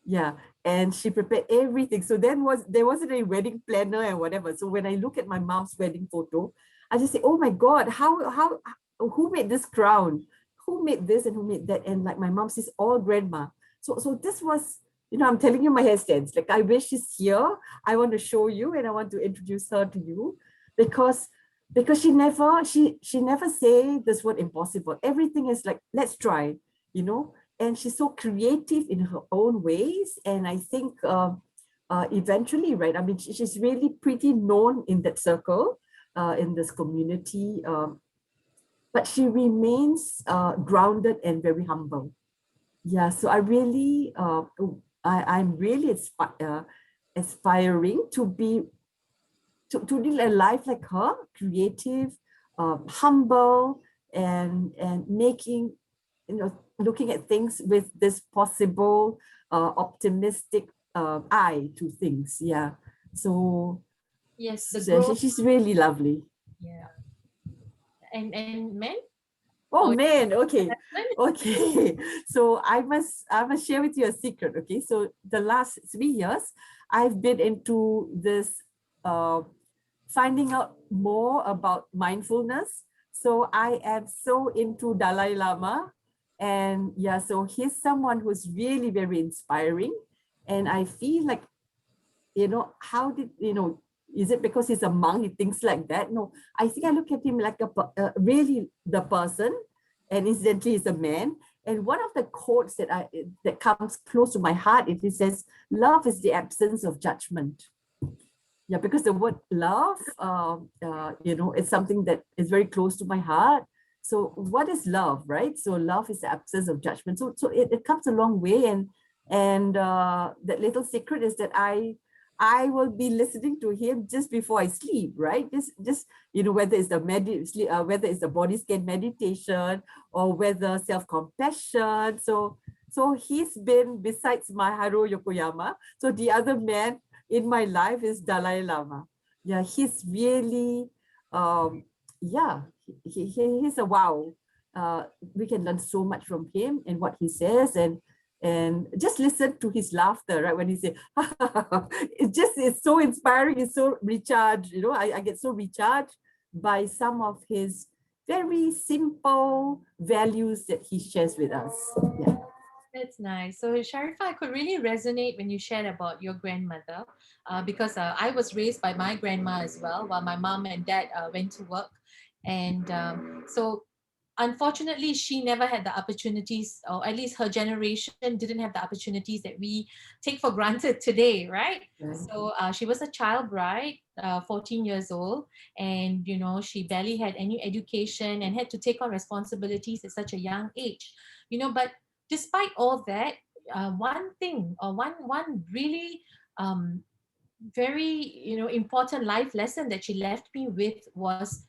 Yeah, and she prepared everything. So then there wasn't a wedding planner and whatever. So when I look at my mom's wedding photo, I just say, oh my God, how who made this crown? Who made this and who made that? And like my mom says, all grandma. So this was, you know, I'm telling you, my hair stands. Like, I wish she's here. I want to show you and I want to introduce her to you, because she never say this word impossible. Everything is like, let's try, you know. And she's so creative in her own ways. And I think eventually, right, I mean, she's really pretty known in that circle, in this community, but she remains grounded and very humble. Yeah, so I really I'm really aspiring to be to live a life like her, creative, humble, and making, you know, looking at things with this possible optimistic eye to things. Yeah. So Yes, the so growth. she's really lovely. Yeah. And men? Oh Or man, okay. husband? Okay. So I must share with you a secret. Okay. So the last 3 years, I've been into this finding out more about mindfulness. So I am so into Dalai Lama. And yeah, so he's someone who's really very inspiring. And I feel like, you know, how did, you know, is it because he's a monk, he thinks like that? No, I think I look at him like really the person, and incidentally he's a man. And one of the quotes that comes close to my heart, it says, love is the absence of judgment. Yeah, because the word love, you know, it's something that is very close to my heart. So what is love, right? So love is the absence of judgment. So it comes a long way. And that little secret is that I will be listening to him just before I sleep, right? Just you know, whether it's whether it's the body scan meditation, or whether self-compassion. So he's been, besides my Haru Yokoyama, so the other man in my life is Dalai Lama. Yeah, he's really, yeah, he's a wow. We can learn so much from him and what he says, and just listen to his laughter, right? When he say, it's so inspiring, it's so recharged. You know, I get so recharged by some of his very simple values that he shares with us. Yeah. That's nice. So, Sharifah, I could really resonate when you shared about your grandmother, because I was raised by my grandma as well, while my mom and dad went to work. And so, unfortunately, she never had the opportunities, or at least her generation didn't have the opportunities that we take for granted today, right? Right. So, she was a child bride, 14 years old, and you know, she barely had any education and had to take on responsibilities at such a young age. You know, but despite all that, one thing, or one really very, you know, important life lesson that she left me with was,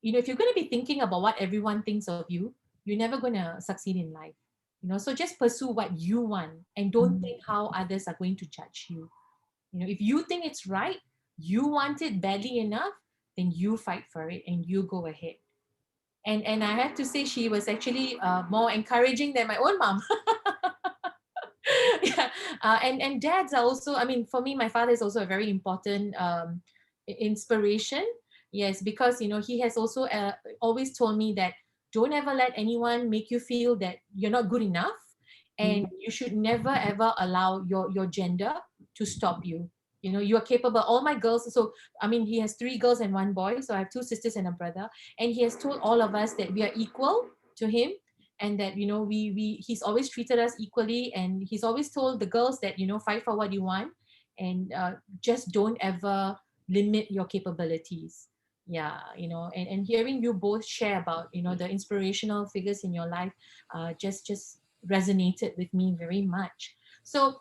you know, if you're going to be thinking about what everyone thinks of you, you're never going to succeed in life. You know, so just pursue what you want and don't think how others are going to judge you. You know, if you think it's right, you want it badly enough, then you fight for it and you go ahead. And I have to say, she was actually more encouraging than my own mom. Yeah. And dads are also, I mean, for me, my father is also a very important inspiration. Yes, because you know, he has also always told me that don't ever let anyone make you feel that you're not good enough, and you should never ever allow your gender to stop you. You know, you are capable. All my girls, so I mean, he has 3 girls and 1 boy, so I have 2 sisters and a brother, and he has told all of us that we are equal to him, and that, you know, he's always treated us equally, and he's always told the girls that, you know, fight for what you want, and just don't ever limit your capabilities. Yeah, you know, and hearing you both share about, you know, the inspirational figures in your life, just resonated with me very much. So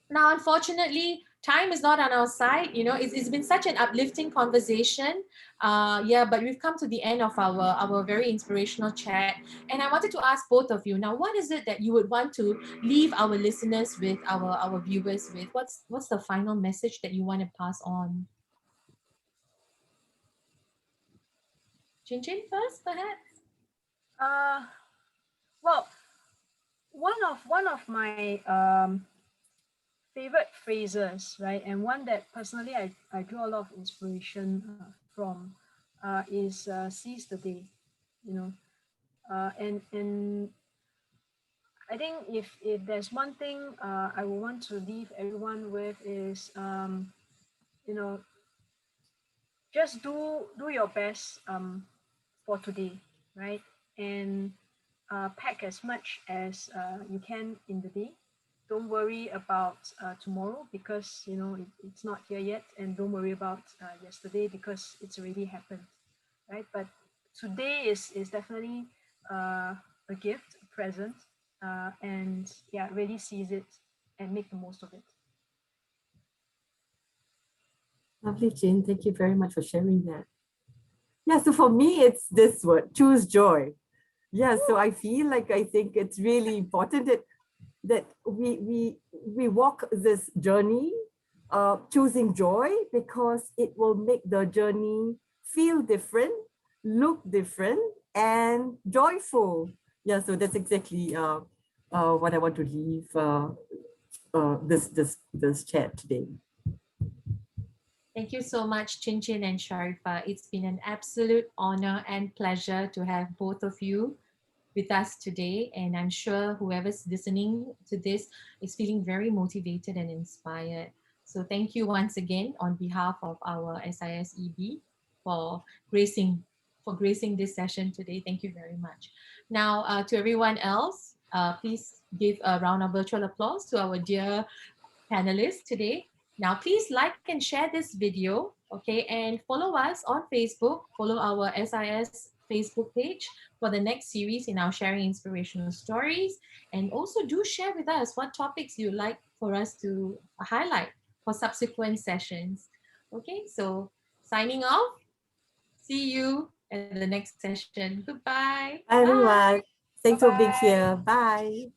now, unfortunately, time is not on our side. You know, it's been such an uplifting conversation. Yeah, but we've come to the end of our very inspirational chat. And I wanted to ask both of you now, what is it that you would want to leave our listeners with, our viewers with? What's the final message that you want to pass on? Chin Chin first, perhaps? Uh, well, one of my favorite phrases, right, and one that personally I draw a lot of inspiration from is seize the day, you know, and I think if there's one thing I would want to leave everyone with is you know, just do your best for today, right, and pack as much as you can in the day. Don't worry about tomorrow, because you know it's not here yet, and don't worry about yesterday, because it's already happened, right? But today is definitely a gift, a present, and yeah, really seize it and make the most of it. Lovely, Jane. Thank you very much for sharing that. Yeah, so for me, it's this word, choose joy. Yeah, so I feel like I think it's really important that we walk this journey choosing joy, because it will make the journey feel different, look different, and joyful. Yeah, so that's exactly what I want to leave this chat today. Thank you so much, Chin Chin and Sharifah. It's been an absolute honor and pleasure to have both of you with us today. And I'm sure whoever's listening to this is feeling very motivated and inspired. So thank you once again on behalf of our SISEB for gracing this session today. Thank you very much. Now, to everyone else, please give a round of virtual applause to our dear panelists today. Now, please like and share this video, okay? And follow us on Facebook, follow our SIS Facebook page for the next series in our Sharing Inspirational Stories. And also do share with us what topics you'd like for us to highlight for subsequent sessions. Okay, so signing off. See you at the next session. Goodbye. Bye, Bye. everyone. Thanks for being Bye-bye. here. Bye.